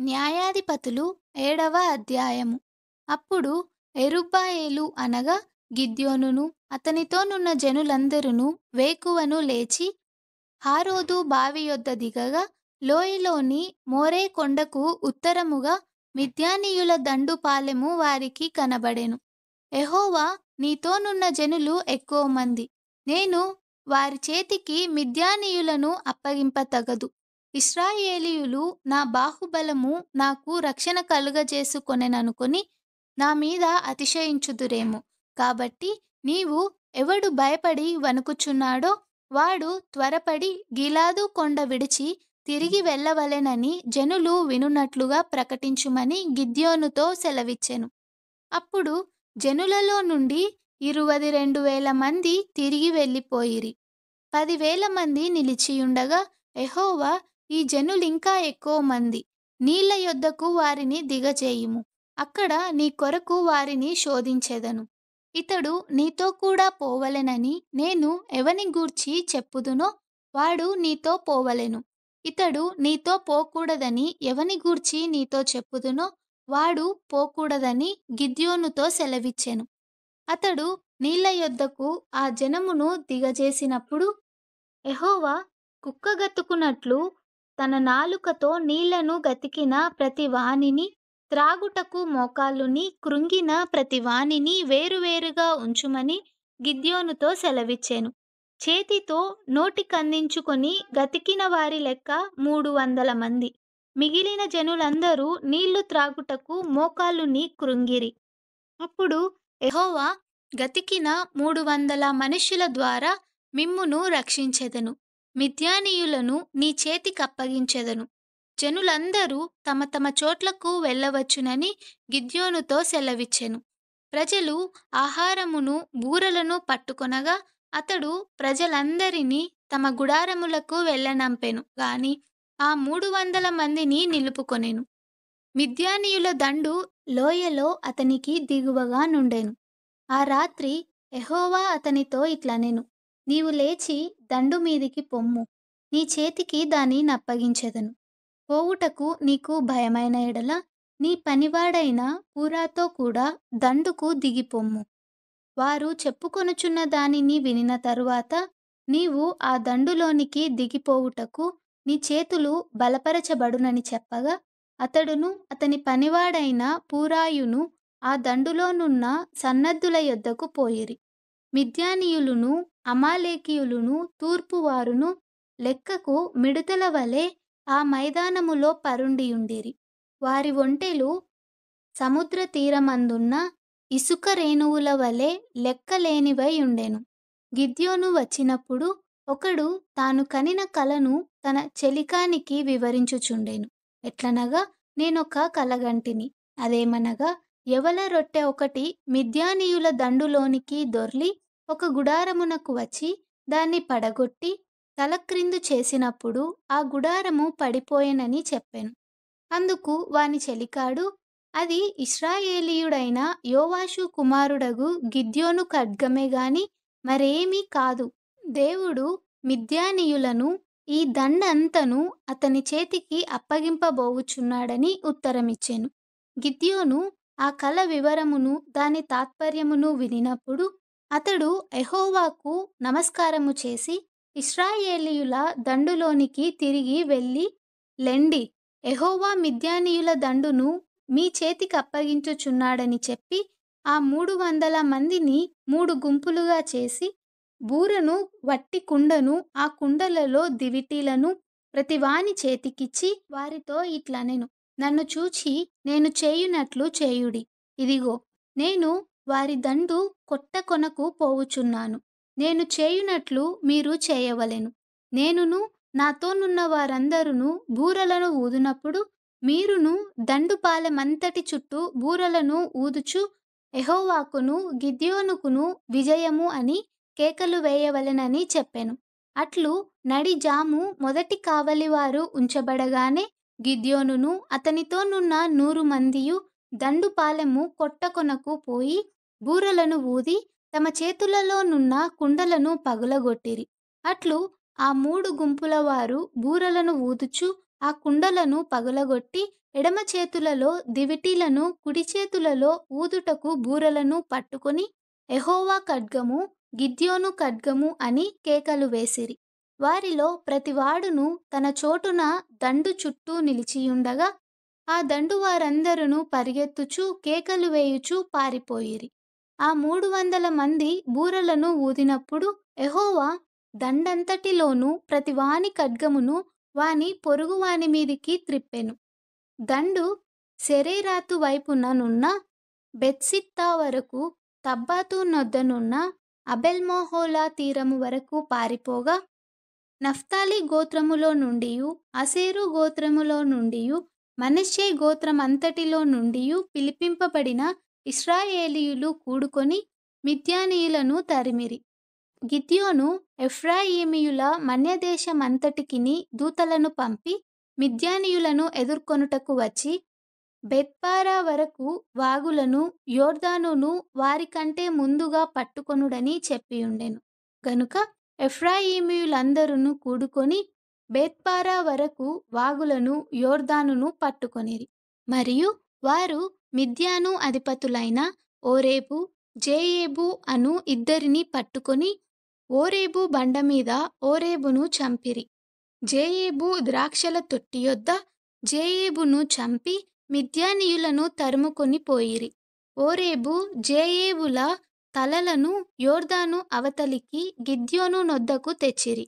న్యాయాధిపతులు 7వ అధ్యాయము. అప్పుడు యెరుబ్బయలు అనగా గిద్యోనును అతనితోనున్న జనులందరును వేకువను లేచి హారోదు బావి యొద్ద దిగగా, లోయలోని మోరే కొండకు ఉత్తరముగా మిద్యానీయుల దండు పాలెము వారికి కనబడెను. యెహోవా, నీతోనున్న జనులు ఎక్కువ మంది, నేను వారి చేతికి మిద్యానీయులను అప్పగింపతగదు. ఇశ్రాయేలీయులు నా బాహుబలము నాకు రక్షణ కలుగజేసుకొనెననుకొని నా మీద అతిశయించుదురేమో. కాబట్టి నీవు, ఎవడు భయపడి వణుకుచున్నాడో వాడు త్వరపడి గిలాదు కొండ విడిచి తిరిగి వెళ్ళవలెనని జనులు వినునట్లుగా ప్రకటించుమని గిద్యోనుతో సెలవిచ్చెను. అప్పుడు జనులలో నుండి 22,000 మంది తిరిగి వెళ్ళిపోయిరి. 10,000 మంది నిలిచియుండగా, యెహోవా, ఈ జనులింకా ఎక్కువ మంది, నీళ్ల యొద్దకు వారిని దిగజేయుము, అక్కడ నీ కొరకు వారిని శోధించెదను. ఇతడు నీతో కూడా పోవలెనని నేను ఎవని గూర్చి చెప్పుదునో వాడు నీతో పోవలెను. ఇతడు నీతో పోకూడదని ఎవని గూర్చి నీతో చెప్పుదునో వాడు పోకూడదని గిద్యోనుతో సెలవిచ్చెను. అతడు నీళ్ల యొద్దకు ఆ జనమును దిగజేసినప్పుడు, యెహోవా కుక్కగతుకున్నట్లు తన నాలుకతో నీళ్లను గతికిన ప్రతి వానిని, త్రాగుటకు మోకాళ్ళుని కృంగిన ప్రతి వానిని వేరువేరుగా ఉంచుమని గిద్యోనుతో సెలవిచ్చెను. చేతితో నోటికందించుకొని గతికిన వారి లెక్క 300 మంది. మిగిలిన జనులందరూ నీళ్లు త్రాగుటకు మోకాళ్ళుని కృంగిరి. అప్పుడు యెహోవా, గతికిన 300 మనుష్యుల ద్వారా మిమ్మును రక్షించెదను, మిద్యానీయులను నీ చేతికప్పగించెదను. జనులందరూ తమ తమ చోట్లకు వెళ్ళవచ్చునని గిద్యోనుతో సెలవిచ్చెను. ప్రజలు ఆహారమును బూరలను పట్టుకొనగా అతడు ప్రజలందరినీ తమ గుడారములకు వెళ్ళనంపెను గాని ఆ 300 మందిని నిలుపుకొనెను. మిద్యానీయుల దండు లోయలో అతనికి దిగువగా నుండెను. ఆ రాత్రి యెహోవా అతనితో ఇట్లనెను, నీవు లేచి దండు మీదికి పొమ్ము, నీ చేతికి దాని నప్పగించెదను. పోవుటకు నీకు భయమైన ఎడల నీ పనివాడైన పూరాతో కూడా దండుకు దిగిపొమ్ము. వారు చెప్పుకొనుచున్న దానిని వినిన తరువాత నీవు ఆ దండులోనికి దిగిపోవుటకు నీ చేతులు బలపరచబడునని చెప్పగా, అతడును అతని పనివాడైన పూరాయును ఆ దండులోనున్న సన్నద్ధుల యొద్దకు పోయిరి. మిద్యానీయులును అమాలేకీయులును తూర్పువారును లెక్కకు మిడతల వలె ఆ మైదానములో పరుండియుండిరి. వారి ఒంటెలు సముద్ర తీరమందున్న ఇసుక రేణువుల వలె లెక్కలేనివై ఉండెను. గిద్యోను వచ్చినప్పుడు ఒకడు తాను కనిన కలను తన చెలికానికి వివరించుచుండెను. ఎట్లనగా, నేనొక కలగంటిని. అదేమనగా, యవల రొట్టె ఒకటి మిద్యానీయుల దండులోనికి దొర్లి ఒక గుడారమునకు వచ్చి దాన్ని పడగొట్టి తలక్రిందు చేసినప్పుడు ఆ గుడారము పడిపోయెనని చెప్పెను. అందుకు వాని చెలికాడు, అది ఇశ్రాయేలీయుడైన యోవాషు కుమారుడగు గిద్యోను ఖడ్గమే గాని మరేమీ కాదు. దేవుడు మిద్యానీయులను ఈ దండంతను అతని చేతికి అప్పగింపబోవుచున్నాడని ఉత్తరమిచ్చెను. గిద్యోను ఆ కల వివరమును దాని తాత్పర్యమును వినినప్పుడు అతడు యెహోవాకు నమస్కారము చేసి, ఇశ్రాయేలీయుల దండులోనికి తిరిగి వెళ్ళి, లెండి, యెహోవా మిద్యానీయుల దండును మీ చేతికి అప్పగించుచున్నాడని చెప్పి ఆ 300 మందిని 3 గుంపులుగా చేసి, బూరను వట్టి కుండను ఆ కుండలలో దివిటీలను ప్రతివాని చేతికిచ్చి వారితో ఇట్లనెను, నన్ను చూచి నేను చేయునట్లు చేయుడి. ఇదిగో, నేను వారి దండు కొట్టకొనకు పోవుచున్నాను. నేను చేయునట్లు మీరు చేయవలెను. నేనును నాతోనున్న వారందరును బూరలను ఊదినప్పుడు మీరును దండుపాలెమంతటి చుట్టూ బూరలను ఊదుచు యెహోవాకును గిద్యోనుకును విజయము అని కేకలు వేయవలెనని చెప్పెను. అట్లు నడి జాము మొదటి కావలివారు ఉంచబడగానే గిద్యోనును అతనితోనున్న 100 మందియు దండుపాలెము కొట్టకొనకు పోయి బూరలను ఊది తమ చేతులలోనున్న కుండలను పగులగొట్టిరి. అట్లు ఆ 3 గుంపుల వారు బూరలను ఊదుచు ఆ కుండలను పగులగొట్టి ఎడమ చేతులలో దివిటీలను, కుడి చేతులలో ఊదుటకు బూరలను పట్టుకొని యెహోవా ఖడ్గము, గిద్యోను ఖడ్గము అని కేకలు వేసిరి. వారిలో ప్రతివాడును తన చోటున దండు చుట్టూ నిలిచియుండగా ఆ దండు వారందరును పరిగెత్తుచు కేకలు వేయుచు పారిపోయిరి. ఆ 300 మంది బూరలను ఊదినప్పుడు యెహోవా దండంతటిలోనూ ప్రతివాని ఖడ్గమును వాని పొరుగువాని మీదికి త్రిప్పెను. దండు సెరేరాతు వైపున నున్న బెత్షిత్తా వరకు, తబ్బాతు నొద్దనున్న అబెల్మెహోలా తీరము వరకు పారిపోగా, నఫ్తాలి గోత్రములో నుండియు, అషేరు గోత్రములో నుండియు, మనష్షే గోత్రమంతటిలో నుండియు పిలిపింపబడిన ఇశ్రాయేలీయులు కూడుకొని మిద్యానీయులను తరిమిరి. గిద్యోను ఎఫ్రాయిమీయుల మన్యదేశమంతటికిని దూతలను పంపి మిద్యానీయులను ఎదుర్కొనుటకు వచ్చి, బెత్బారా వరకు వాగులను యొర్దానును వారికంటే ముందుగా పట్టుకొనుడని చెప్పియుండెను. గనుక ఎఫ్రాయిమీయులందరును కూడుకొని బెత్బారా వరకు వాగులను యొర్దానును పట్టుకొనిరి. మరియు వారు మిద్యాను అధిపతులైన ఓరేబు, జేయేబు అను ఇద్దరిని పట్టుకొని ఓరేబు బండమీద ఓరేబును చంపిరి. జేయేబు ద్రాక్షల తొట్టి యొద్ద జేయేబును చంపి మిద్యానీయులను తరుముకొని పోయిరి. ఓరేబు, జేయేబుల తలలను యొర్దాను అవతలికి గిద్యోను నొద్దకు తెచ్చిరి.